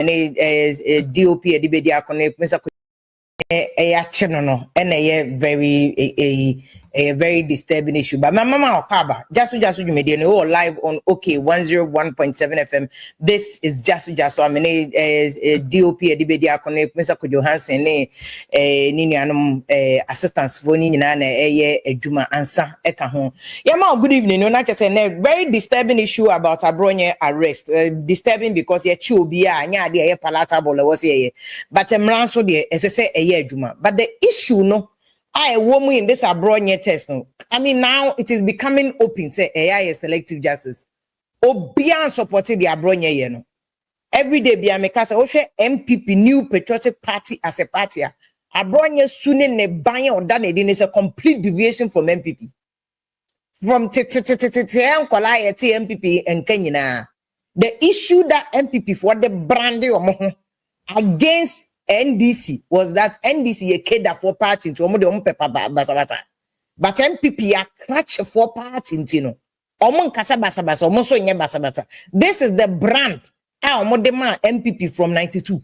DOP edibedi akone Mr. No, and a very disturbing issue. But my mama Okaba, Jasu you media no live on OK 101.7 FM. This is Jasu. I mean DOP edibedi akone Mr. Johansson nini anum assistance for nini na ejuma ansa eka ho. Yama good evening. No na just a very disturbing issue about Abronye arrest. Disturbing because ye chubi anya de palatable was here. But mranso de say but the issue no I woman in this Abronye test no. I mean now it is becoming open say AI is selective justice. Obian supported the Abronye no. Every day be ameka say ohwe MPP New Patriotic Party as a party. Abronye sune ne ban or done is a complete deviation from MPP. From nkola yeti MPP and Kenya. The issue that MPP for the brand against NDC was that NDC a keda for party into Mahama Basabasa. But MPP a crutch for party into Basabasa, almost Basabasa. This is the brand modema MPP from 92.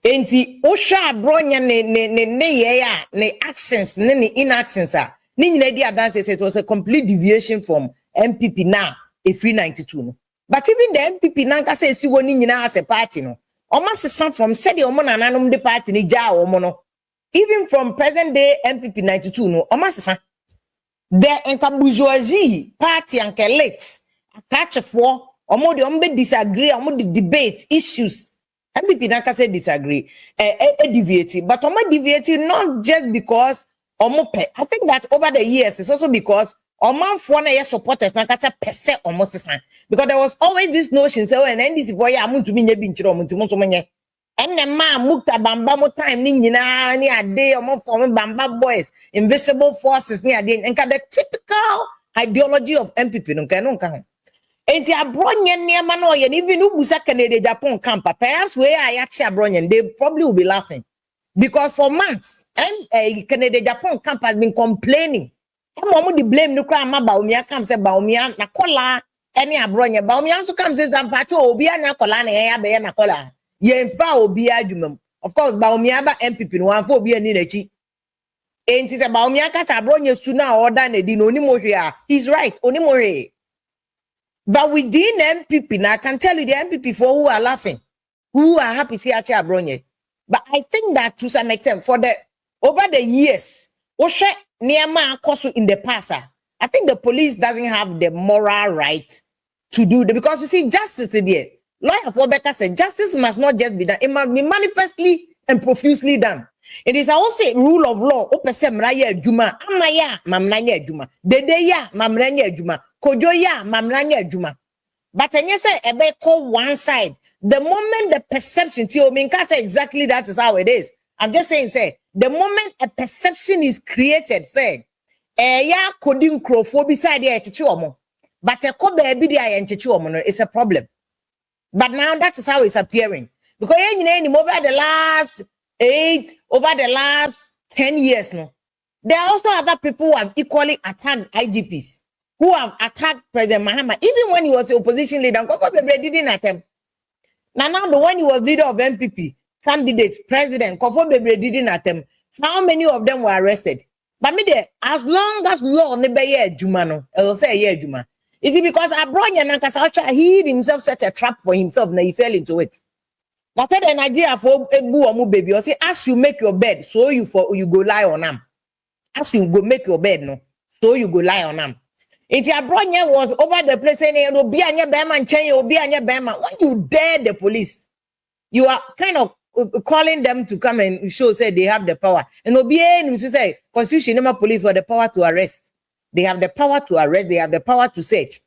Enti Osha Abronye ne actions ne inactions it was a complete deviation from MPP now a free 92. But even the MPP now say si woni nyina as a party no. Almost some from said the omonanum the party ni ja omono. Even from present day MPP 92 no almost some. The bourgeoisie party and late a catch for omo disagree omo debate issues. MPP now say disagree deviate but omo deviate not just because omo pe. I think that over the years it's also because Oman for na supporters na kata pese almost san because there was always this notion say when NDC boy amuntu bi nya bi nchiro omuntu so menye enne ma mukta bamba mo time ni nyina ni ade omo form bamba boys invisible forces ni ade enka the typical ideology of MPP no nka ho enti Abronye niema na oye even ubusa Canada Japan camp perhaps where I actually Abronye they probably will be laughing because for months Canada Japan camp has been complaining. Momo di blame no kra ma Baumia come say Baumia na kola any Abronye Baumia so come say Zampacho obi anya kola na ya be na kola ye mfa obi adwumam of course Baumia ba MPP no wan fa obi ani na chi enti say Baumia ka Abronye su na order na di no onimohwe a he's right onimohwe but within MPP now I can tell you the MPP for who are laughing who are happy see achi Abronye but I think that to some extent for the over the years Niama Kosu in the past, I think the police doesn't have the moral right to do that because you see, justice there. Lawyer for better said justice must not just be done, it must be manifestly and profusely done. It is also a rule of law. Opese mraya juma, amaya mamranya juma, dedeya mamranya juma, kojoya mamranya juma. But when you say ebe call one side, the moment the perception, Tio Minka say exactly that is how it is. I'm just saying, say, the moment a perception is created, say, ya coding crowfo beside the chichuomo, but a kobe bidia and chichuomo is a problem. But now that is how it's appearing. Because over the last 10 years, no, there are also other people who have equally attacked IGPs, who have attacked President Mahama, even when he was the opposition leader. Didn't attempt. Now the one he was leader of MPP. Candidates, president, Kofo Bebre didn't attempt. How many of them were arrested? But me there, as long as law never ye Juma no, I will say ye Juma. Is it because Abronye Nankasacha he himself set a trap for himself and he fell into it? But then an idea for a boo or baby, or say as you make your bed, so you go lie on them. As you go make your bed, no, so you go lie on them. It's Abronye was over the place saying, "Obi anya bema and change Obi anya bema." When you dare the police, you are kind of calling them to come and show say they have the power. And Obi to say constitution number police for the power to arrest. They have the power to arrest, they have the power to search.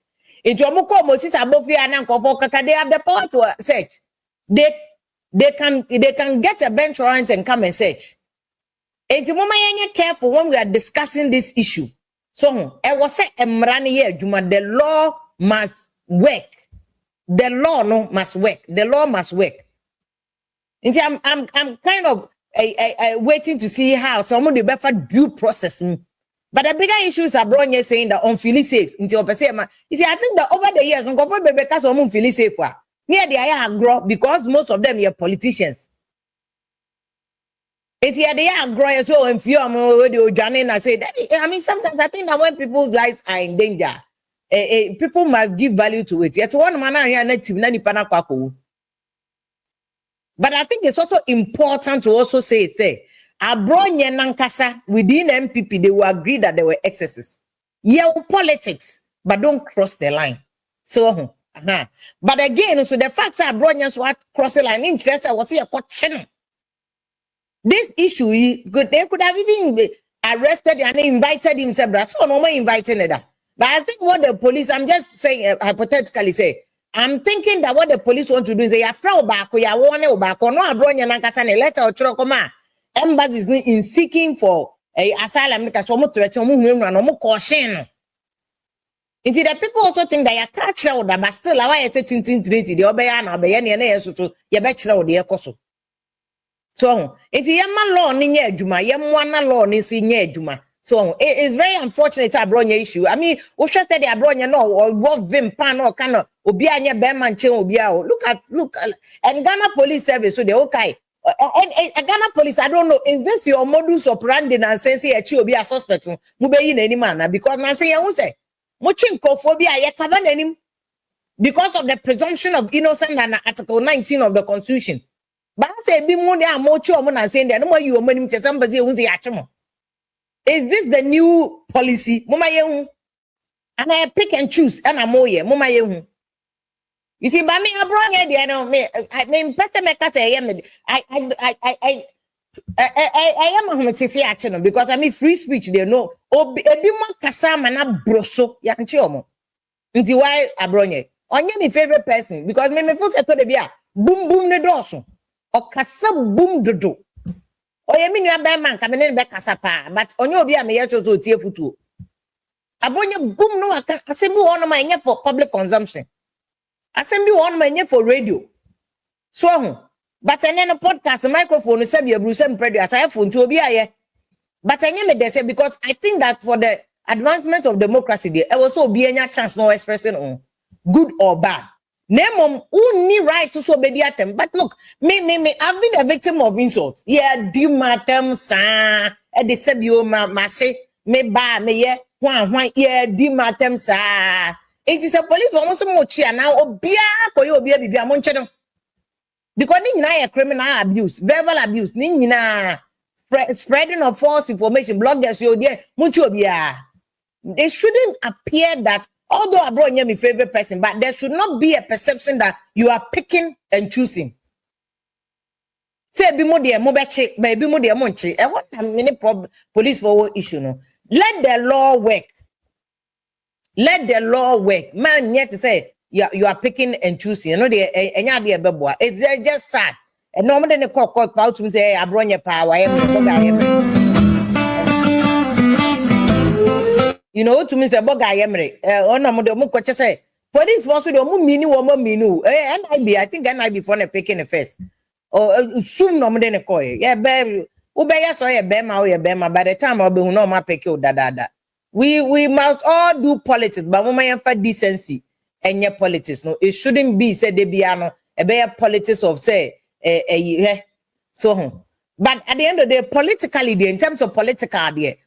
Into Amuko Moses Abofia and Kofokaka, they have the power to search. They can get a bench warrant and come and search. Into Mama careful when we are discussing this issue. So I was say Juma, the law must work. The law must work. The law must work. I'm kind of waiting to see how someone the better due process. But the bigger issue is Abronye saying that on feel safe. You see, I think that over the years, on go for baby cause on feel safe. Near the agro because most of them are politicians. It's here they are growing so and few and I say that I mean sometimes I think that when people's lives are in danger, people must give value to it. Yet one man here native nani panakwaku. But I think it's also important to also say Abronye nankasa within MPP they will agree that there were excesses. Yeah, politics, but don't cross the line. So but again, so the facts are Abronye what cross the line. Interest was here question. This issue, they could have even arrested and invited himself. That's one more inviting that. But I think what the police, I'm just saying, hypothetically say, I'm thinking that what the police want to do is they are fraud back, we are warning back, or no, Abronye nankasa letter or chokoma. Embassies in seeking for a asylum because no caution. Indeed, the people also think that you can't show that, but still, I say tintin treaty, the obeyan, obeyan, to your bachelor, the ecoso. So, it's a yama law, ninya juma, yamwana law, nisinya juma. So, it is very unfortunate Abronye issue. I mean, we should say the Abronye no, or what vim pan or cano, obianya beman chen obiao. Look, and Ghana Police Service, so they okay. And Ghana Police, I don't know, is this your modus operandi and say you be a suspect? Mube in any manner because I say, I will say. Because of the presumption of innocence and Article 19 of the Constitution. But I say, be more than more and saying that no more you money to somebody who's the achamo. Is this the new policy? And I pick and choose, and I'm more here. You see, by me, Abronye, I don't mean, better make us I am a action because I mean free speech. They know. Oh, a bit more kasama na broso yanchiomo. Nti why Abronye? Onye my favorite person because me feel say to the bia boom boom ne doso. O kasa boom dodo. Oye mi nua be man ka me ne be kasa pa but onye obi a me ye to tie futu. Abronye boom no aka asembi one ma enye for public consumption. Assembly one man for radio. So, but I a podcast, microphone, said you Bruce and Predu as I have phone to be a but I never they say because I think that for the advancement of democracy, there also be any chance no expressing on good or bad. Name who need right to so be the attempt. But look, me, I've been a victim of insult. Yeah, do matem sa and they said you ma say me ba me yeah, one, yeah, do matem sa. It is a police almost much now. Obia koyo obia bibia monche because ni criminal abuse, verbal abuse, ni spreading of false information, bloggers yo there much obia. They shouldn't appear that although Abronye my favorite person, but there should not be a perception that you are picking and choosing. Say be mo there mo beche, maybe mo there monche. I want many police for issue no. Let the law work. Let the law work. Man, yet to say you are picking and choosing. You know it's just sad. And normally they call out to say Abronye power. You know to me say boga yemre. Say police was the minu. I think NIB for the picking the first. Or soon normally they call yeah, baby. Ubeya so ya bema by the time I'll be no ma pick you da. We must all do politics, but we for decency and your politics. No, it shouldn't be said they be a better politics of say so. But at the end of the day, politically, in terms of politically,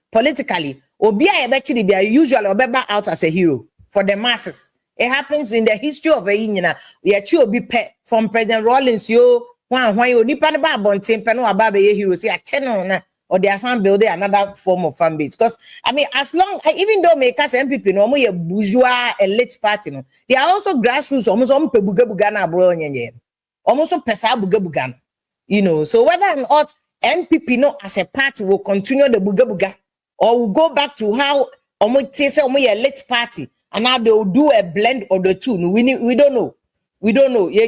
Obi actually be usually Obeba out as a hero for the masses. It happens in the history of a union. We actually be from President Rawlings. You when you nipa ba bonten pe no aba be hero say a channel na. Or they are some building another form of fan base. Because I mean, as long even though makers MPP no more bourgeois elite party, no, they are also grassroots, almost bugana Abronye, almost pesa buga. You know, so whether or not MPP no as a party will continue the buga or will go back to how almost elite party and now they will do a blend of the two. No, we don't know. We don't know. They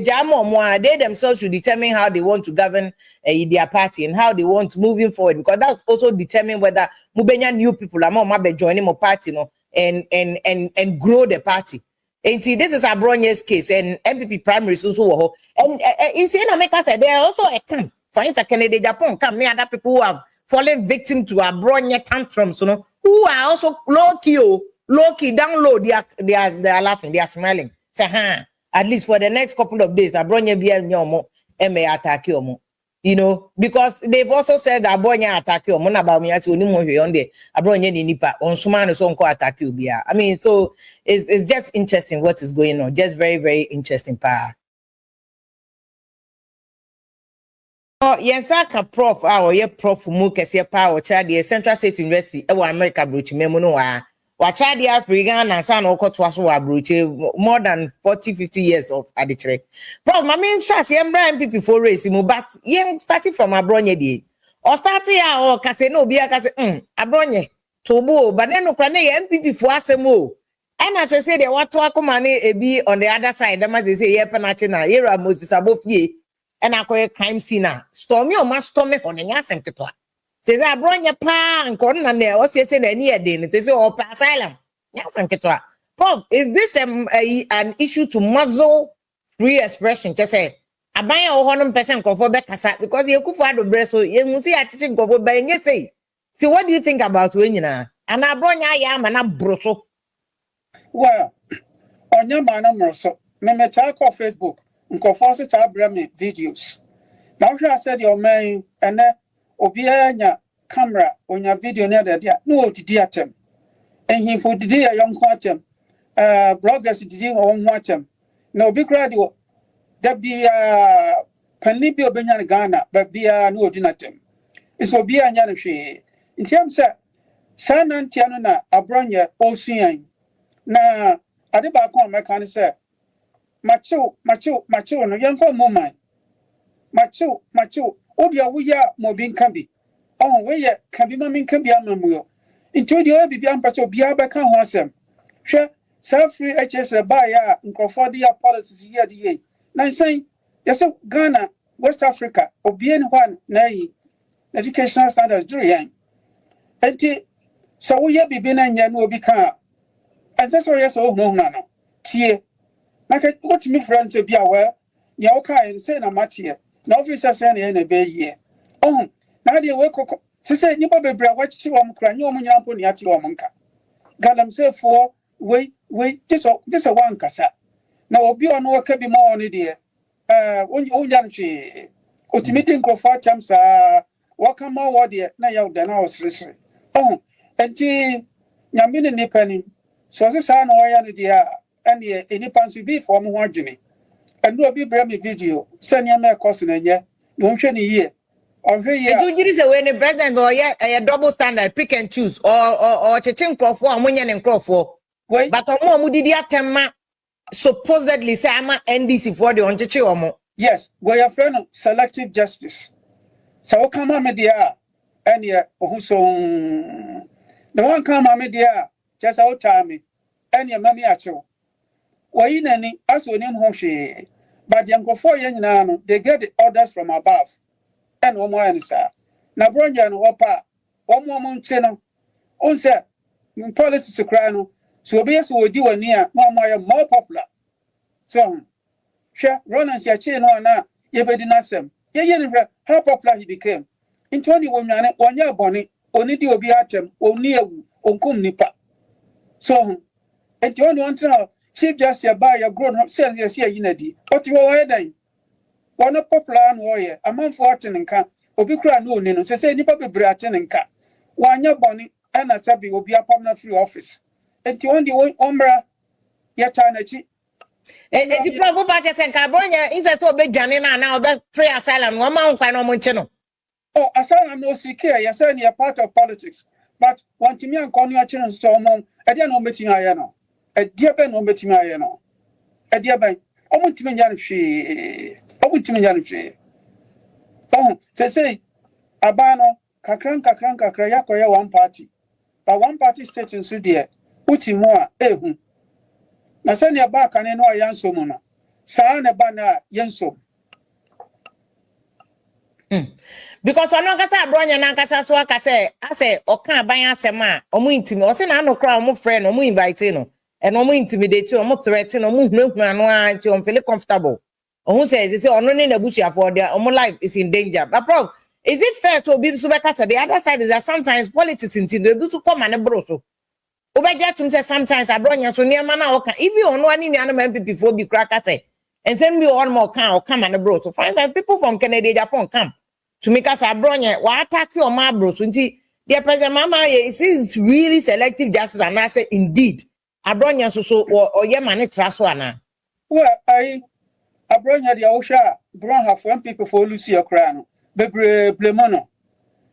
themselves should determine how they want to govern their party and how they want moving forward, because that also determine whether Mubenya new people are joining more party, no, and grow the party. And see, this is Abronye's case, and MPP primaries also. And you see, in America, there are also a camp. For instance, Canada, Japan, come near other people who have fallen victim to Abronye tantrums, you know, who are also low key, down low. They are laughing, they are smiling. Say, at least for the next couple of days, Abronye be nyomo may attack you. You know, because they've also said that Abronye attack you. Mona about me at only on the Abronye nipa on Sumano so attack you. I mean, so it's just interesting what is going on. Just very, very interesting pa. Oh, yensaka prof ye prof mu kese pa o cha the Central State University e wa America brochi memo no wa cha the Africa na sa na okoto aso wa brochi more than 40-50 years of adichere. Prof ma me sha se embra MPP for race mu but yen starting from Abronye dey or starting o kase no obi akase Abronye tobo but then no kra na MPP for asem o and as I say the what akoma na ebi on the other side dem as say ye penache na yera Moses abofie and I call a crime scene. Stormy or must stormy on a yasem ketwa. Says Abronye pa and cordon and there was say near din. It is all asylum. Yasem ketwa. Prof, is this an issue to muzzle free expression? Just say I buy a 100% for Becca because you could find the breast so you must see a teaching go by and you say. So what do you think about when you know? And Abronye yam and a broso. Well, on your man so me talk on Facebook. Nkofoso ta brame videos. Now I said your man and obianya camera on your video near there. No didi atem. And he for didi a young quatem. Bloggers didi on watem. No big radio. That be Panibio Benyan Ghana, but be no dinatem. It's obia nyanashi. In terms of San Antiana Abronye Ocean. Na Adiba con mechanic say. Macho, no young for moment. Macho, Obia, we are mobin can be. Oh, we can be mammy can be a mamuo. Into the old Bibian Paso Biaba can wasem. Share self free HS buyer in Crawfordia policies here the year. Now saying, yes, Ghana, West Africa, Obien one, nay, educational standards, dream. And so we have been and yan will become. And that's why yes, oh, no, Tie. Like what me friend to be aware, ya okay and say na matia. Na officer say na be ye. Oh, na dey we koko. Se say nipa bebra wa chichi wom kra nyi wom nyampo ne ati wom nka. Galam say for we this a one kasa. Na obi ono waka bi ma oni de onya nhwe. Otimi nkofo atam sa waka ma wo de na ya da na osresre. Oh, enti nyame ne nipa ni. So se sa na oya ne de and any pants will be for more Jimmy. And no be bring me video. Send your mail cost in a don't show any year. Or here, you is a when the president or a double standard pick and choose or ching for Munyan and Crawford. Wait, but Omo Mudidia Tema supposedly say I'm NDC for the on Omo. Yes, we are friend of selective justice. So come on, media, and yeah, who's on the one come on media, just out time, and your mammy at you. Why in any as we name Hoshi, but young 4 years now, they get the orders from above. And one more answer. Now, Abronye and Opa, one more mountain. On set, in policy to crown, so be as we do near more popular. So, share run and share chain on now, ye better not some. Ye how popular he became. In 21 year bonnet, only the obiatem, only a uncum nipa. So, and you want to know. Chief Justice by a grown up send yes here unity. What you are then? One of popular warrior, a month for and can, Obicra no nino, say nipa be bratin and cat. One your bonnet and a sabi will be a permanent free office. And to only one umbra yet energy. And the problem budget and Abronye is a so big Janina now that free asylum, 1 month can no channel. Oh, asylum no secure, yes, you're part of politics. But one to me and call your children so mom, I didn't know meeting I know. A dear Ben on betting I know. A dear Ben, I want to me she. I want to me she. Oh, say, Abano, Kakran, Krayako, one party. But one party state in Sudia, put him more, na send your back and I know a yanso mona. Sana bana yanso. Because I know Kasa Abronye na Kasa so I say, o can buy asema, o mu intimi, o say na no crowd, o friend, o mu invite no. And no intimidate you, no threaten, no movement, no you feel comfortable. Who says it's on in the bush for their own life is in danger. But prof, is it fair to be so back at the other side is that sometimes politics into the do to come and a broso? Obeja tum say sometimes Abronye so near man na even on one in the MPP for be crack at and send me one more can or come and bro. So find that people from Canada, Japan come to make us Abronye. Why attack your ma bro? So dear President Mama, is really selective justice, and I say indeed. Abronye so or your man trust one. Well, Abronye the Osha, Bron have one people for Lucy or crown, Bebre Blemono.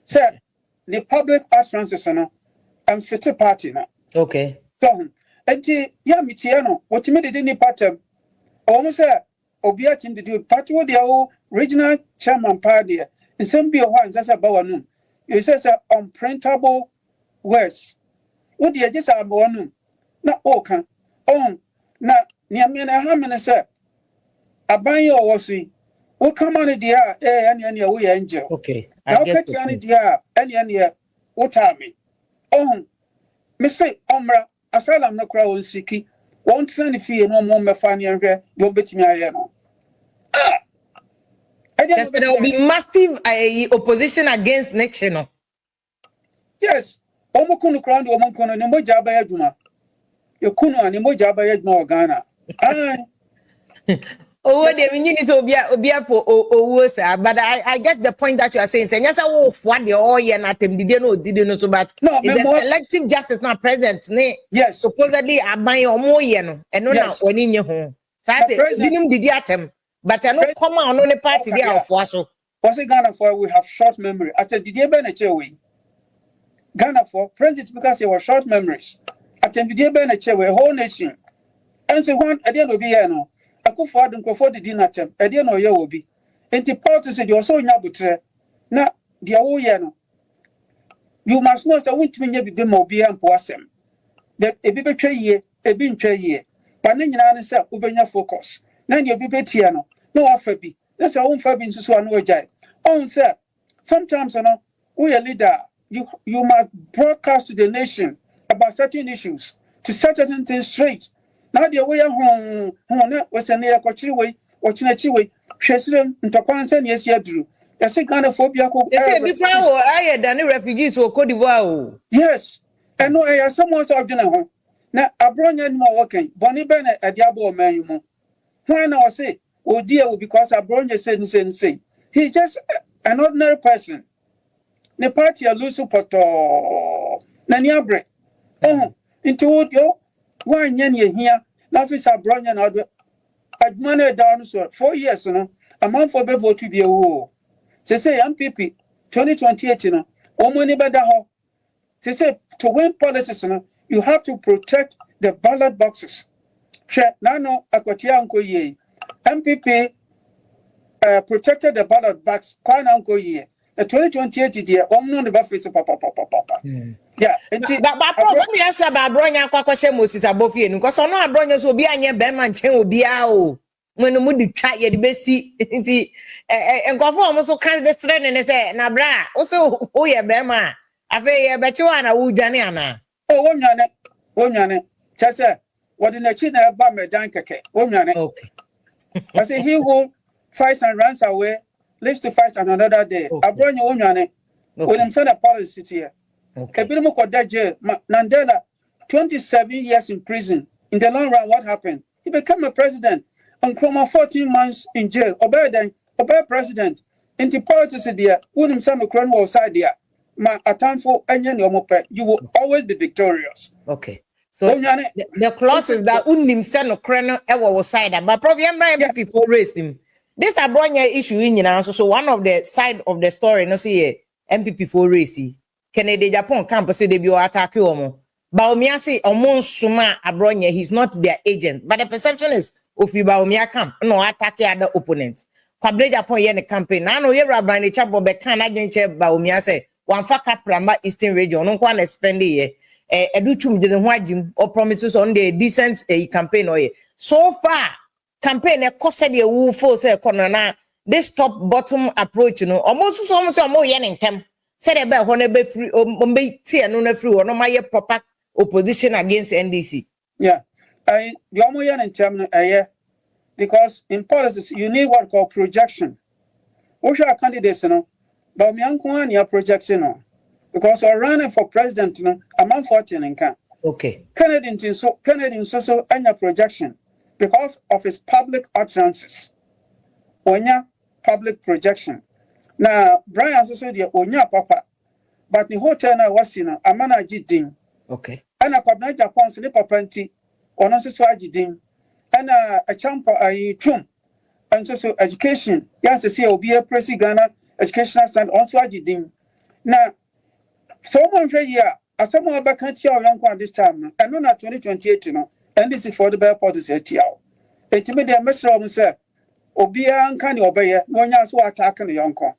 Sir, the public utterances and fit a party now. Okay. So, and Mitiano, what you made it in the pattern. Almost Obia team to do party with the regional chairman party, and some be a one that's about noon. It says unprintable words. What do you just about noon? Not all can. Oh, now, near me and a hammer, sir. I buy your washing. What come on the air, any way angel. Okay. Now, catch any dear, any what are me? Oh, Miss Omra, Asalam no crowd siki. Won't send if you no more me funny and you'll bet me I know. There will be massive opposition against Nation. Yes. Omokunu crown, Omokono, no more jabba juma. Your kuno and no jabba no Ghana. Oh, they need to be worse, but I get the point that you are saying. Yes, I will what the all year not them didn't know so but no, is the selective justice not present? Yes. Supposedly I buy or more and no now when in your home. So I say didn't did atem, but I know come on the party there for so. Was it Ghana for we have short memory? I said, did you been a way? Ghana for president because there were short memories. I said, did you been a way whole nation? And so one at the end of the year no. I could afford and afford the dinner term. I didn't know you will be. And the politics you're so nabutre. Now, the Awoyano. You must know that won't mean you be the mobile and possum. That a baby tray ye, a bin tray ye. But then you answer, Ubenya focus. Then you'll be betiano. No offer be. That's our own fabian to one way jay. Oh, sir. Sometimes, you know, we a leader. You must broadcast to the nation about certain issues, to set certain things straight. Now the way home was a near Cochiway, watching a chiway, Sheslam, and Topan and yes, drew. I say Ghanophobia. Higher than the refugees or Cote d'Ivoire. Yes, I know I have someone's ordinary. Now, Abronye more working, Bonnie Bennett at Diabo man. When I say, oh dear, because Abronye said, say, he's just an ordinary person. The party are loose poto Naniabre. Oh, into what yo. Why yenny here? Now is Abronye and other. I'd money down so 4 years, you know. A month for Bevo to be a war. They say MPP 2028, you know. Or money better. They say to win policies, you know, you have to protect the ballot boxes. Share Nano Aquatianko ye. MPP protected the ballot box. Quananko ye. The 2028 year, the buffets of papa. Yeah, but let me ask you about Abronye Kwakoshe Moses Abofie because I know Abronye so be anye Berman chen obi a o when mu di twa ye de besi nti enkofo omo so kan the strength ne say na bra o so o ye Berman afa ye be chi wa na wo dwane ana oh wonwane chese what in the chi na ba medan keke wonwane okay I say he who fights and runs away lives to fight another day Abronye wonwane when him say the policy here. Okay. Nandela, 27 years in prison. In the long run, what happened? He became a president. And from 14 months in jail. Obey president. Into politics there, wouldn't some crown outside there. My for you will always be victorious. Okay. So the clause is that unim send crown ever side, but probably people raised him. This Abronye issue in so one of the side of the story, no see MPP for race. Canada Japan campus they be attack you omo. Baumia say omon suma Abronye, he's not their agent. But the perception is if you Baumia camp, no attack other opponents. Kwabre Japan ye the campaign. Now no ye rabran the chapel be can agent Baumia say one faka pramba Eastern region, no one spend ye. Educhum didn't wajim or promises on the decent campaign or ye. So far, campaign cost the woo for say corner this top bottom approach, you know, almost more yen in temp. Said about honorable free or tea and no free or no my proper opposition against NDC. Yeah, the Omoyan in term because in politics you need what called projection. What's your candidates, you know? But me uncle your projection, because we're running for president, you know, I'm 14 in camp. Okay. Kennedy so any projection because of his public utterances. Onya public projection. Now Brian so the onya papa, but the hotel na wasi na amana jidin. Okay. Ana kwabna Japan so ne papa nti ono so agidin. Ana a champa ayi tum. And so education, yes, see obi a presi Ghana educational stand also agidin. Now someone here as someone back can't hear young one this time, and no 2028, and this is for the bear parties at Yao. It made a message of say, Obia and Canny obey, no one else attacking the young con.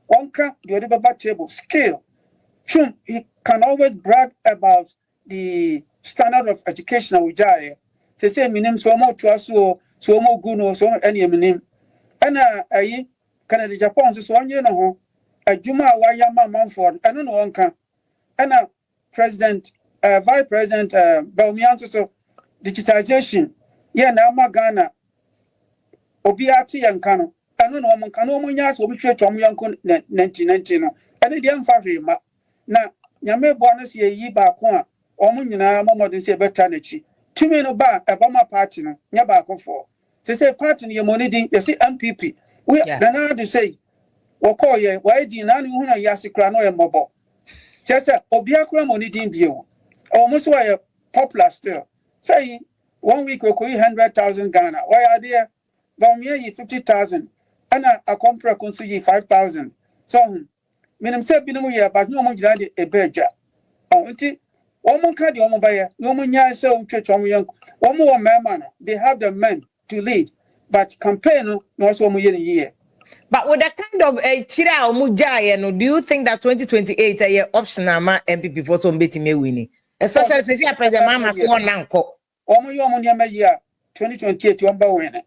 One can do the table scale. True, he can always brag about the standard of education with Jaya. They say, Minim so more to us, so more good, or so any minim. And I Canada Japan is 1 year no a Juma Wayama Mumford, and no one can. And President, Vice President Belmian so digitization. Yeah, now Ghana. Obiati and Kano. I don't know, Kano Munyas will be trade from Yanko 1919. And the young factory. Now, Yame bonus ye bakwa, or Munina, Momo de say Bertanichi. 2 men about a bomber party, Yabako for. To say party your money, you see MPP. We are now to say, Okoye, why do you not know Yasikano and Mobo? Just a Obiakura money didn't view. Almost why popular still. Say 1 week we could 100,000 Ghana. Why are there? Gomye 50,000. And a compra consider 5,000. So, Minum said Binomu, but no one did a beja. Oh, it woman can't the buyer, no one ya so church on young. One more man, they have the men to lead, but campaign no so year. But with the kind of a chira or mujaya, no, do you think that 2028 a year option ama MPP for some betting me winning? Especially since you President Mahama go on uncle. Omo yo money ma year 2028 you amba win.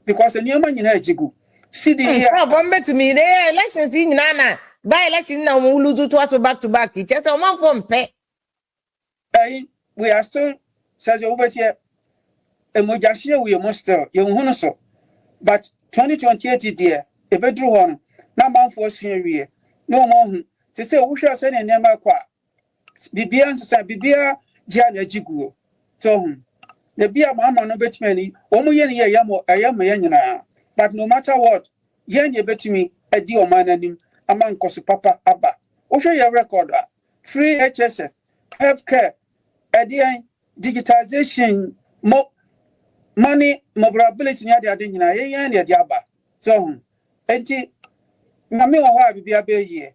Because the new man in Ejigu. See the year. Bombe to me, the elections in Nana. By election now, we lose to us back to back. It's just a one from pay. We are still, says over here, a Mojashia, we must still, young so. But 2028 dear, a bedroom one, number 4 senior no more. To say, we shall send a name qua. Bibian said, Bibia, Jan Ejigu. So, the beer mamma no bet many, almost yen yamo, I am a yana. But no matter what, yen ye bet me a deal man and him among Kosu Papa Abba. Okay, your record, free HSS, healthcare, a digitization, more money, mobility near the Adina, and the Abba. So, enti, Nami or be a year.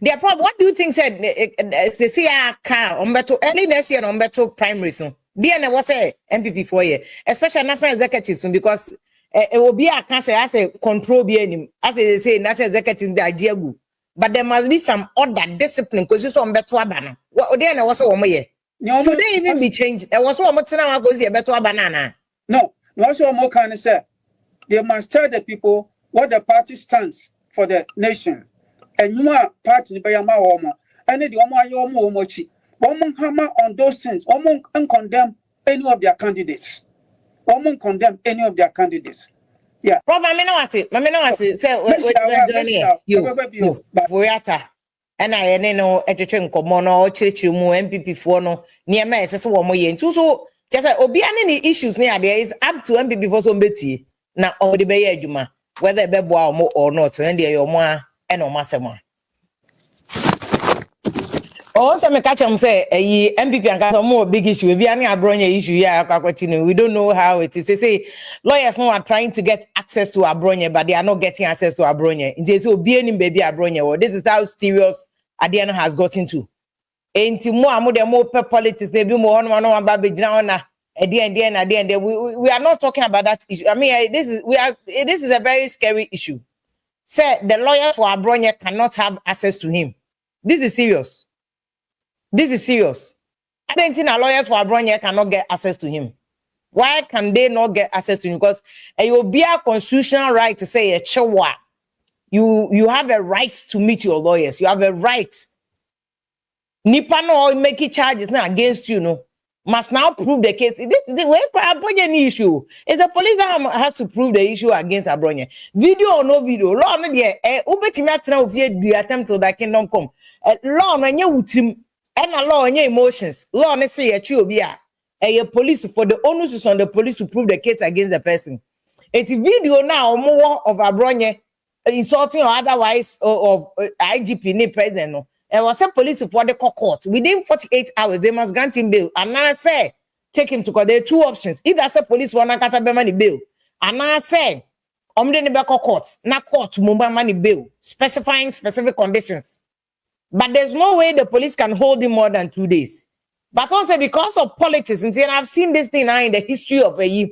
The problem, what do you think said the CR car on better early next year on better primary soon? DNA was a MPP 4 year, especially national executives soon because it will be a cancer as a control being as they say national executives the idea good. But there must be some other discipline because it's on better banana. What DNA was 1 year. Should they even be changed? There was 1 month now goes here better banana. No, also more kind of say they must tell the people what the party stands for the nation. And you are party by a woman, and the Omo Mochi. Woman hammer on those things, woman uncondemn any of their candidates. Woman condemn any of their candidates. Yeah. Problem, I know what say, you, Voyata. And I know at the train commono, church, MPP for no, near me, as 1 more year. So, just Obi any issues near there is up to MPP for some betty. Now, all the Bay Juma, whether Bebo or not, and your more. No masema. Oh, some catch them say a MPP and got more big issue. We are Abronye issue here. We don't know how it is. They say lawyers now are trying to get access to Abronye, but they are not getting access to Abronye. They say, "Be any baby Abronye." Well, this is how serious Adiana has gotten to. And more politics. They be more on baby now. At the end, we are not talking about that issue. I mean, this is a very scary issue. Say the lawyers for Abronye cannot have access to him. This is serious. This is serious. I don't think our lawyers for Abronye cannot get access to him. Why can they not get access to him? Because it will be a constitutional right to say a chewa. You have a right to meet your lawyers. You have a right. Nipa no make charges now against you, no. Must now prove the case. This is the way Abronye issue. It's the police that has to prove the issue against Abronye. Video or no video. Law no there. Ubetimi atena ofie du attempt to that kingdom come. Law no nye wutim. And a law on your emotions. Law ne say a police for the onus is on the police to prove the case against the person. It's a video now more of Abronye insulting or otherwise of IGP ne president. No. And was a police for the court. Within 48 hours, they must grant him bail. And now I say, take him to court. There are two options. Either say police want to get money bail. And now I say, the court, na court mumba money bail, specifying specific conditions. But there's no way the police can hold him more than 2 days. But also because of politics, and I've seen this thing now in the history of a year.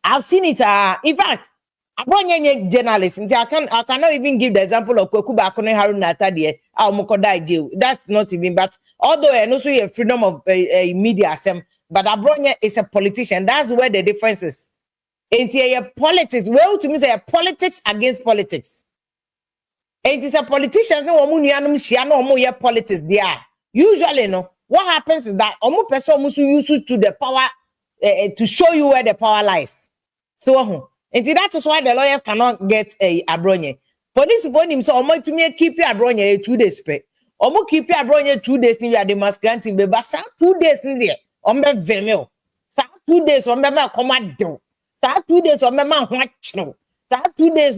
I've seen it. In fact, Abronye journalist, and I cannot even give the example of Kwekuba Akone Haruna Atadie, Mokoda jail. That's not even. But although I know so you have freedom of media, but Abronye is a politician. That's where the difference is. And politics. Well, to me, say politics against politics. And it's a politician. No, politics. There. Usually, no. What happens is that person used to the power to show you where the power lies. So, and that is why the lawyers cannot get a Abronye. Police want him so to me keep your Abronye 2 days. Keep your Abronye 2 days. They must grant him, but 2 days in there. Vemel. 2 days. Commando. 2 days. 2 days.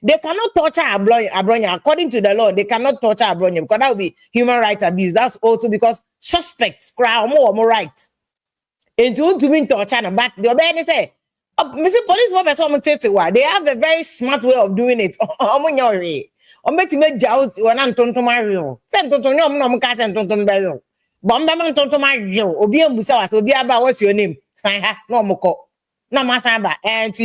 They cannot torture Abronye. According to the law, they cannot torture Abronye because that would be human rights abuse. That's also because suspects cry more right. And to mean torture, but the obey say, Mr. Police they have a very smart way of doing it. To make jaws when I'm to Mario. Send to no cat and to Mario. Bomberman to Mario. Obia Musa, Obia, what's your name? Sign no moko. No masaba. And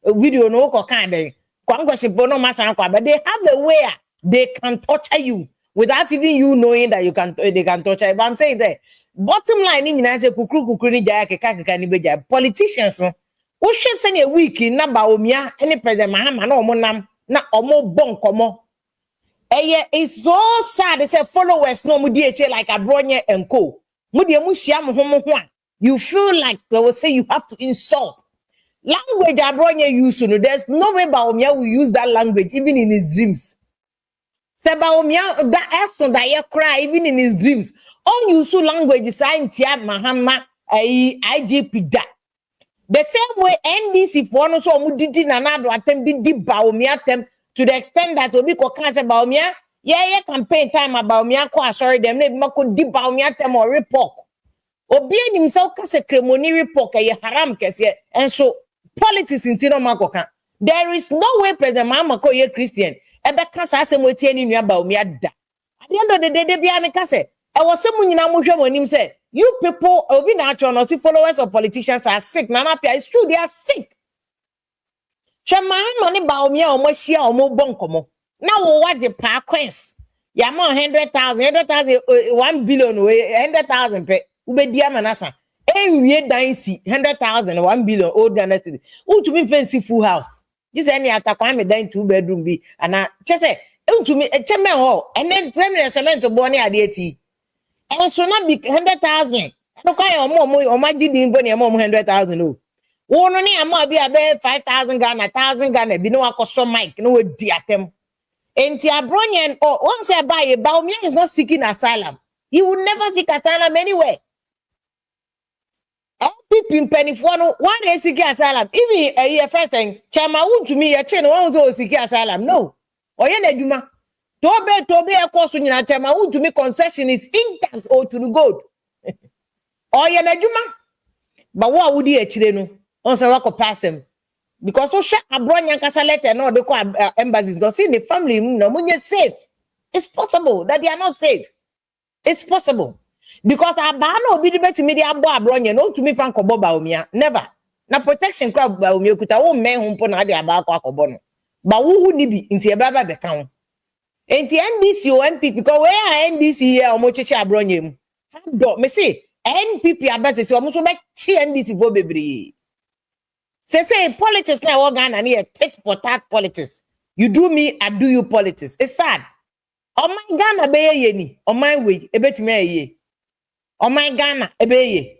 video no kind but they have a way they can torture you without even you knowing that they can torture you. But I'm saying that bottom line in United politicians who should send a week in number omia any president Mahama no monam na omo bon komo. It's so sad. They say followers no mudie like Abronye and co. You feel like they will say you have to insult. Language Abronye used to know. There's no way Baumia will use that language even in his dreams. Say Baumia that action that you cry even in his dreams. All use language is Mahama IGP da. The same way NDC for no so mudidi nanado attempt did Baumia attempt to the extent that Obi ko can't say Baumia. Yeah, campaign time about Baumia ko sorry them maybe mako di Baumia attempt or report. Obi himself kase kremoni report ye haram kese and so politics in Tino Makoka. There is no way President Mahama ko ye Christian. Ebe kasa ase mo tie ni nua Baumia da. At the end of the day, they be amekase. I was saying when him say, you people, Obi natural, or see followers of politicians are sick. Nanapia, it's true, they are sick. Mahama ni Baumia or more share or more bonkomo. Now what the parquets? Yama 100,000, 1 billion, 100,000 pe. Ube diamanasa. We dainsi 100,000, 1 billion old than that. Who to me fancy full house? Just any attack I'm a 2-bedroom be and I just say to me a chairman hall and then send a cement to Bonnie at the and so not be 100,000. I don't care or my didn't bonnie a mom 100,000. Oh, only a more be a bed 5,000 Ghana, 1,000 Ghana, be no accost Mike, no dear them. And Abronye or once I buy a Baumia is not seeking asylum. He would never seek asylum anyway. People penny for no one is seeking asylum. Even a year first thing, Chama to me a chain one was seeking asylum. No, or Yeneduma. Tobe a course in a Chama to me concession is intact or to the good. Or Yeneduma. But what would he actually know? On Sarako pass him. Because so shut Abronye Casalette and all the embassies don't see the family no when safe. It's possible that they are not safe. It's possible. Because Abano be the better media Abronye, no to me Franco Baumia. Never. Na protection crowd Baumia could all men who put out the Abaco Bono. But who would be into a baba account? And the NDC or MP because where NDC here or Mochicha Abronye? Me say NPP abasis almost like NDC for baby. Say politics now organ and here tit for tat politics. You do me, I do you politics. It's sad. Oh my Ghana be ye on my way, a bit me ye. Oh my Ghana, a be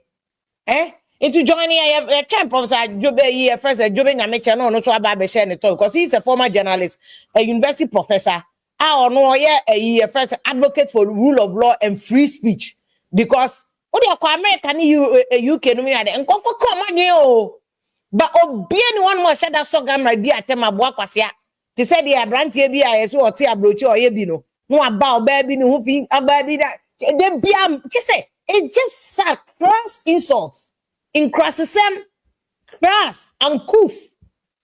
ye. Into joining a camp Professor Jobe ye first a Jobe Namicha no so about the share talk because he's a former journalist, a university professor, Ah, no, yeah, a first advocate for rule of law and free speech because what you call American UK no me ade and come on you. But obi anyone more share that sogam right there atem aboa kwasia. Te say the Abronye bi a yeso ote abrochi oye bi no. No aba oba bi no hu fi aba bi that they be just say it just sad crass insults in crassism crass and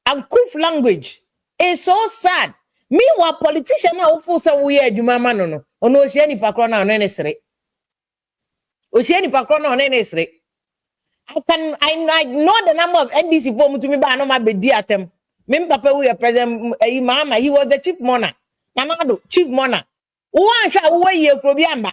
uncouth language. It's so sad. Meanwhile, politician now who say we are Jumama no. Ono share ni pakro na ono nesre. O share ni pakro na ono nesre. I know the number of NDC for to me ba no ma be di atem. Me papa we president Mahama, he was the chief monarch. Nanado chief monarch. One sha we ye kro bi amba.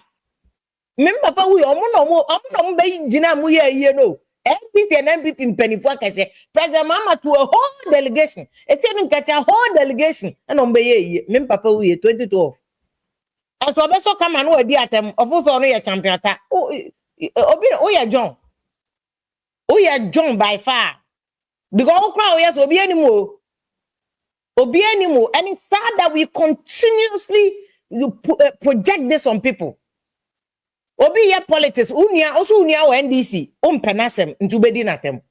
Me papa we omo be gina mu ye no. NPP and NPP penifo kase President Mahama to a whole delegation. E say no catch a whole delegation and on be ye. Me papa we 2012. And so be so come and we di atem. Of course no ye champion ta. Obi o ya John. Oh yeah, John by far. Because crowd yes, obi anymore. And it's sad that we continuously project this on people. Obi yeah politics. Unia or NDC. Penasem into bedinatem.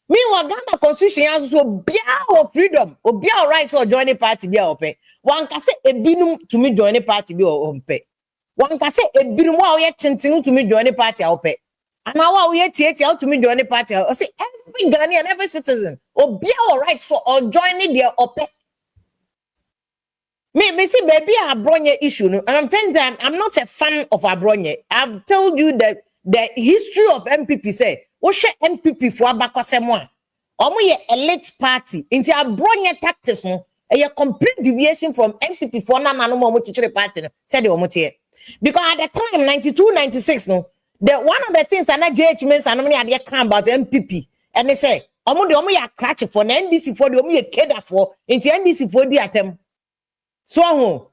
Meanwhile, Ghana Constitution has so bia of freedom. Or bia rights or join a party bia ope. One can say a binum to me join a party bia ope. One can say a binum yet tinting to me join a party ope. And now we out to me join the party. I say every Ghanaian, every citizen, or be all right for or joining their OPEC. Me see baby Abronye issue. And I'm telling you, I'm not a fan of Abronye. I've told you that the history of MPP say, what should MPP for Abakosemwa? Omo elite party. Into Abronye tactics no, a complete deviation from MPP for na no more party. Said the omotie. Because at the time, 92, 96, no. One of the things and JH means and many idea come about MPP and they say omo ya cratch for NDC for the omo ya keda for into NDC for the atem. So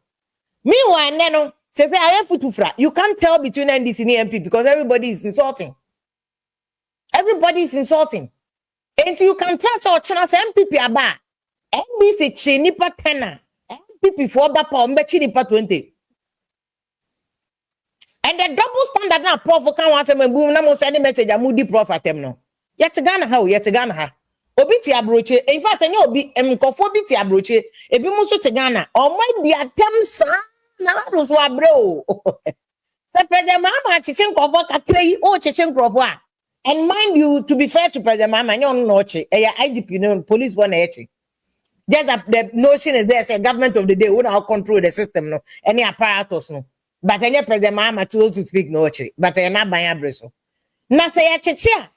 meanwhile no say I have futufra. You can't tell between NDC and MPP because everybody is insulting. Everybody is insulting. And you can trust or chance MPP aba. NDC chinipa 10 MPP for bapa ombe chinipa 20. And the double standard now, prof, can want to move no send message a moody prof at them no. Yet Ghana how, yet Ghana ha. Obiti abroche, in fact, and you'll be mcofobiti abroche, a bimusu to Ghana, or might be a temsa, Naros wa bro. So President Mahama, Chichin Kofo, a play, or Chichin Kofwa. And mind you, to be fair to President Mahama, you're not a IGP, no police one Just that the notion is there's a government of the day who now control the system, no, any apparatus, no. But any President Mahama chose to speak no chi. But I not buy a breso. Na say a chicha.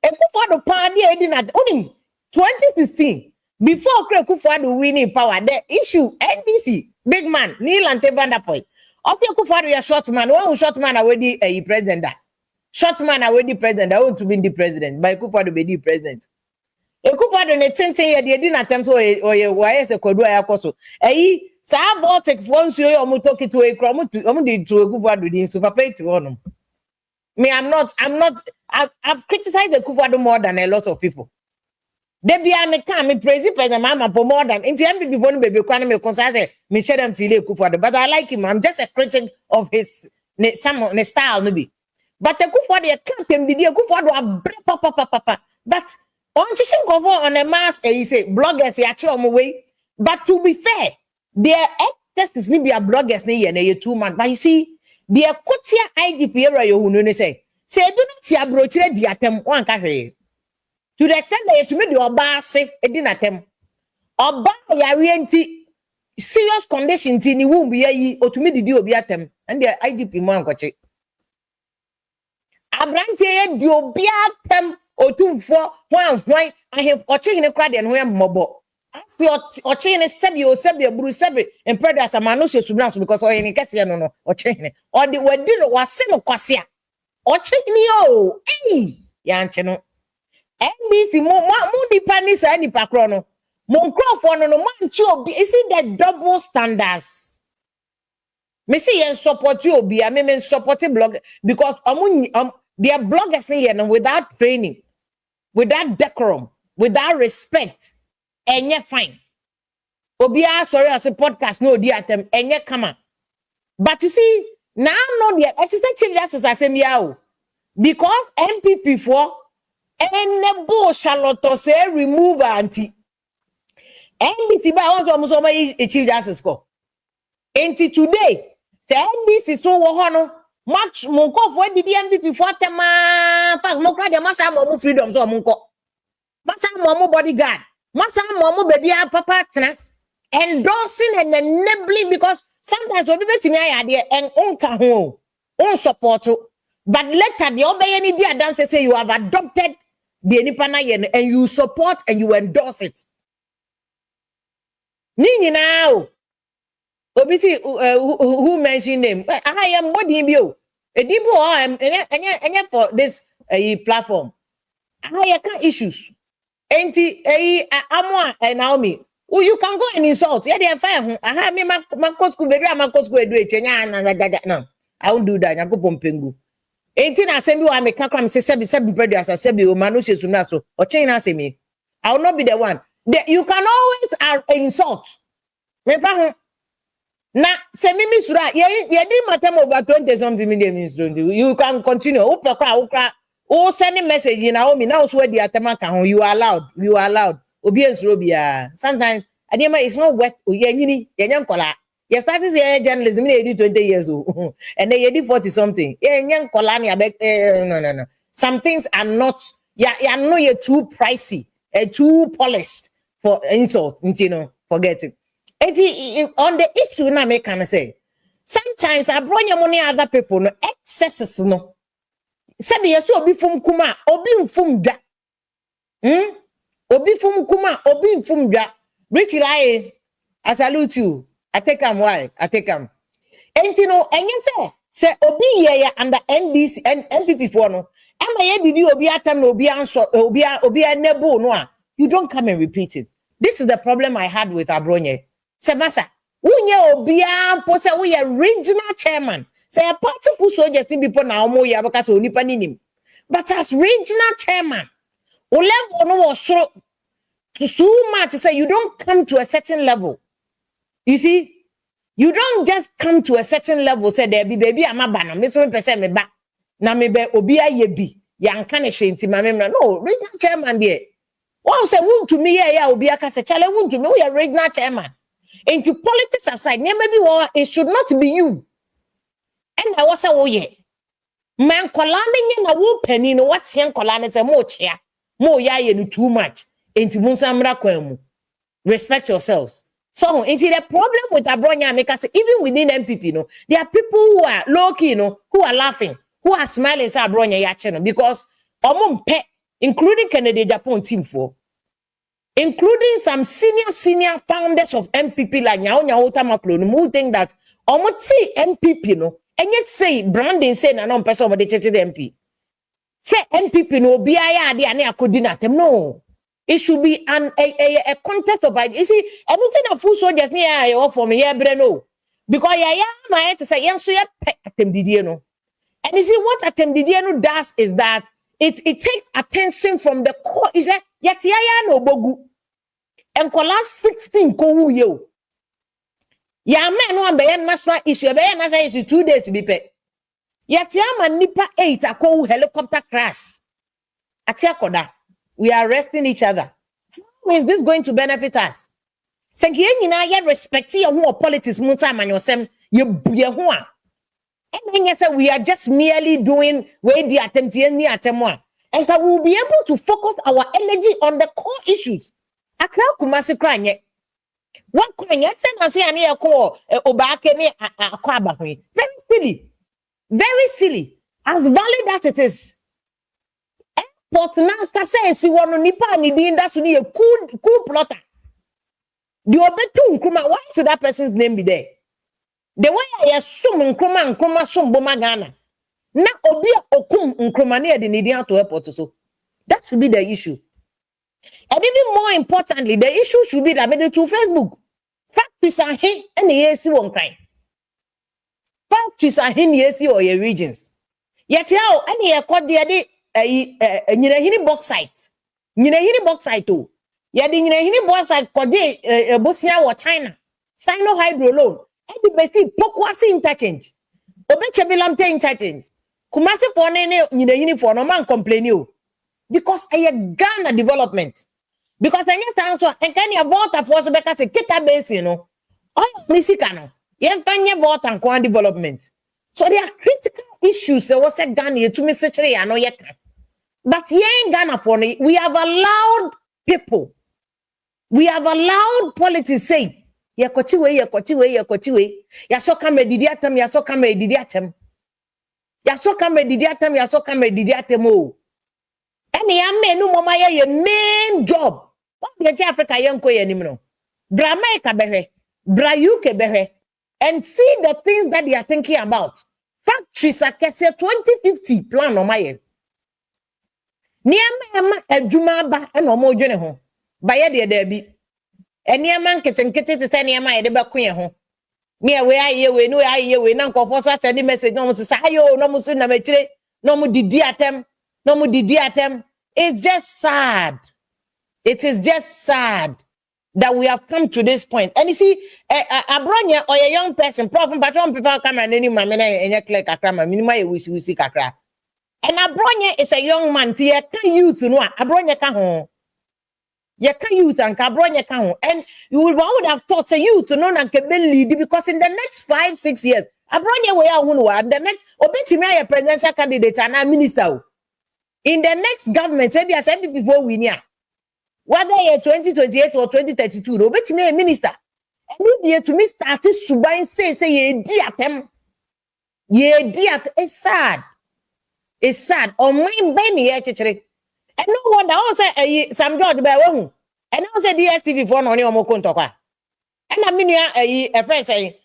A Kufuor party at only 2016. Before Kufuor winning power, the issue NDC big man Neil and Vanderpoint. Also Kufuor a short man. One short man already a president. Short man already president. I want to be the president. By Kufuor be the president. A Kufuor ne 10 years they didn't attempt or why is a Kodua Yakoso. Sa Baltic once you talk to a cromut to a good with him super pay to honor. Me, I've criticized the Kufuor more than a lot of people. They be a come, me praise President Mahama for more than in the MPP one baby crying me concern me share them feel Kufuor, but I like him. I'm just a critic of his some style maybe. But the Kufuor they can't him the Kufuor papa. But on Chishin cover on a mass he say bloggers actually on my way. But to be fair, their excesses ni be a bloggers ni ye 2 months. But you see, their kotia IGP era yo hunu say do not see a brochure di atem one cafe. To the extent that to me the oba say e di natem. Oba ya rienti serious condition ti ni womb ye yi otumi didi obi atem and the IGP mo ankoche. Abronye ye di obi atem otumfo hwan ahef oche hine kra de no ye mmobo. Afi oche hine sebi buru sebi empredo atamano se subran because o hine kese no oche hine o de wadi no wase no kwase a oche hine o ya nche no NBC mo nipa ni sa nipa kro no mo nkrofo no manchi obi is it the double standards. Me see yen support you obi a me support blog because their bloggers here without training, without decorum, without respect, and you're fine. Obia sorry as a podcast no di atem enye kama. But you see, now no the Chief Justice Assemble because MPP for enebo Charlotte say remove anti. NBC ba won so mo so a Chief Justice ko. Enti today, say NBC so wo ho no match mo ko for the MPP for tema fact mo kra de masa mo freedom so mo nko. Masa mo bodyguard. Masa mo baby papa tena endorsing and enabling because sometimes we be timi ayade and unka ho on support but later the obey any dia dance say you have adopted the nipa na ye and you support and you endorse it. Ni now obisi who mentioned name I am body bio edibo enya for this platform I can issues enti amwa Naomi you can go and insult yeah they fire aha me my school baby am school edu echenya na I won't do that I go pompengu enti na asem bi wa me kakra me say sebi brother as sebi o manu shesu na so o chen na asemi I will not be the one you can always insult me pa ho na se mimi sura ye di matter over 20 something million means don't you can continue ukra o send message in Naomi now so the atema ka ho you are allowed obi ensuro bia sometimes adema is not worth yenyini yenyan kola you started say journalism in 20 years old and then you did 40 something yenyan kola ni abeg no some things are not ya no you too pricey too polished for insult you know forget it. On the issue na make can say sometimes Abronye money other people no excesses no said yes obi fum kuma obi mfum da obi fum kuma obi mfum da rich lie I salute you I take am why I take am enti no enye say obi ye under NBC and MPP for no ama ye bibi obi atam no obi answer obi enable no you don't come and repeat it. This is the problem I had with Abronye. Sebasa, unye obia po se we regional chairman. Say a party who so just people na omo ya because onipa ninim. But as regional chairman, o level no was so much say you don't come to a certain level. You see, you don't just come to a certain level say there be baby amaba na me so person me ba na me be obia ye bi yanka ne hwenti ma me no regional chairman there. One say won to me ya obia ka say chale won to me we regional chairman. Into politics aside, maybe it should not be you. And I was oh yeah. Man kolani na wo penny no what yen kolani say mo chia. Mo ya ye too much. Into munsamra kwemu. Respect yourselves. So into the problem with Abronye make us even within MPP no, there are people who are low key no, who are laughing, who are smiling say Abronye ya channel because omum pe including Kennedy Japan team for including some senior founders of MPP like Nyawo Tamaklo who think that omoti MPP no and yet say branding say na no person over the church MP say MPP no be aya ade ane akodina them no it should be a context of idea. You see everything that full soldiers near your for me here no because ya my to say yenso ya attemdidie no and you see what attemdidie no does is that it takes attention from the core is that yet ya no bogu and kola 16 ko wu ye o ya men no be national issue be national issue 2 days be pe yet ya man nipa 8 akowu helicopter crash ati akoda we are arresting each other. How is this going to benefit us? Say nyina ye respect your who politics munta amanyosem ye ho a and then say we are just merely doing where the attempt any attempt and we will be able to focus our energy on the core issues. Akra kumasi kranye. What kranye say na say ani ekọ obake ni akọ abahwe. Very silly. As valid as it is. But now kase si wono nipa ni din that so ni a cool plotter. The obetu nkruma, why should that person's name be there? The way I assume nkruma sum boma Ghana. Na obi okum nkruma na de nidia to airport so. That should be the issue. And even more importantly, the issue should be that made to Facebook. Factories are here and the AC won't cry. Factories are here AC or your regions. Yet how any called the nyina hini bauxite. Nyina hini bauxite to. ya di nyina hini boss akode bosia wo China Sino hydro loan e di besi pokwasi interchange obeche bilamte interchange kumasi for ne nyina hini for no man complain you because a Ghana development because any sound so and can you vote for so because kita base you know oh misika no yen fanye vote and kwa development so there are critical issues so was Ghana to me secretary ano yeka but yen Ghana for we have allowed people we have allowed politics say yekochiwe ya so kama didi atem ya so kama didi atem o ene ya menu mama ye main job what the Africa yanko ye nim no bra America behwe bra UK behwe and see the things that they are thinking about factories akese 2050 plan no maye niama adwuma ba ena omo dwene ho ba ye de da bi eniama nketenkete tete niama ye de ba ko ye ho me we aye we no aye we na nkofo so send message no so ayo no musu na mechire no mu didi atem it's just sad. It is just sad that we have come to this point. And you see, Abronye or a young person, problem, but one people come and any man and you click a camera, minima we see kakra. And Abronye is a young man, tia can youth no Abronye can home. You can youth and Abronye can home. And you would have thought say youth no and can lead because in the next 5-6 years, Abronye we are the next obeti me a presidential candidate and a minister. In the next government, maybe as many people win here. Whether you're 2028 or 2032, no, but me a minister. And if you to me start to buy say ye diatem. It's sad. It's sad. On my benny actually. And no wonder I say some George by one. And I say DSTV for no more contokwa. And I mean a friend say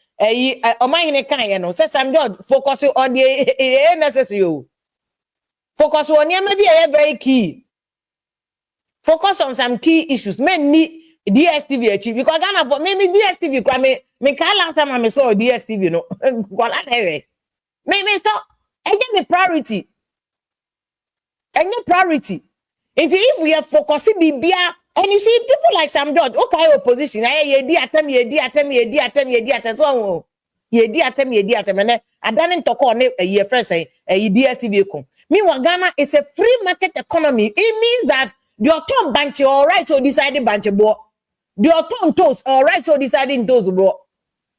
on my in a kind, say some George focus on the necessary. Focus on maybe a very key. Focus on some key issues. Men need DSTV achieve because Ghana for maybe DSTV. Me last time I saw DSTV no. Me stop. And me priority. And your priority. And if we are focusing bibia, and you see people like Sam George, okay, opposition. Ye di atem. So ye di atem. And I don't talk on ye friend say DSTV come. Meanwhile, Ghana is a free market economy. It means that the autumn bunch all right to decide bunch bro. The autumn toes all right to deciding those bro.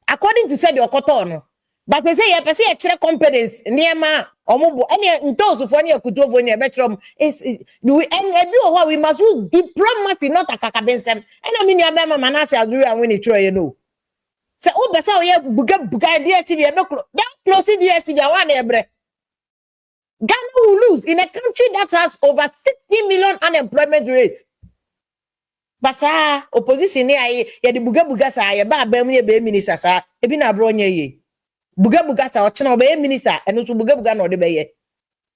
According to said your cotton. But they say a check companies near ma or mobile any toes for near kuto for near bedroom is we must use diplomacy, not a kakabensem. And I mean your mama manasa do and win it you know. So oh but so yeah buga DSTV no close DSTV one ebre. Ghana will lose in a country that has over 60 million unemployment rate. Basa opposition ye the buga sa ye ba be minister sa e bi na Abronye ye. Buga sa o chena be minister and to buga no de be ye.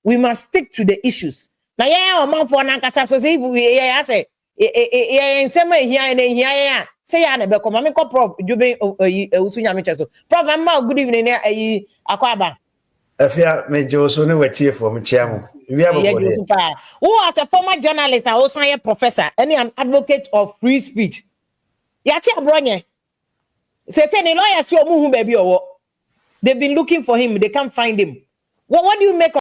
We must stick to the issues. Na ye o man for na nkasa so say we ye say e nsema hia say ya na be come me ko prof Jube usu nyame cheso. Prof ma good evening akwaba. Afia mejo so ne watie for mchiamu. We have a who as a former journalist and also a professor and an advocate of free speech. Yachi Abronye. Say any lawyer so mu baby or they've been looking for him, they can't find him. What do you make of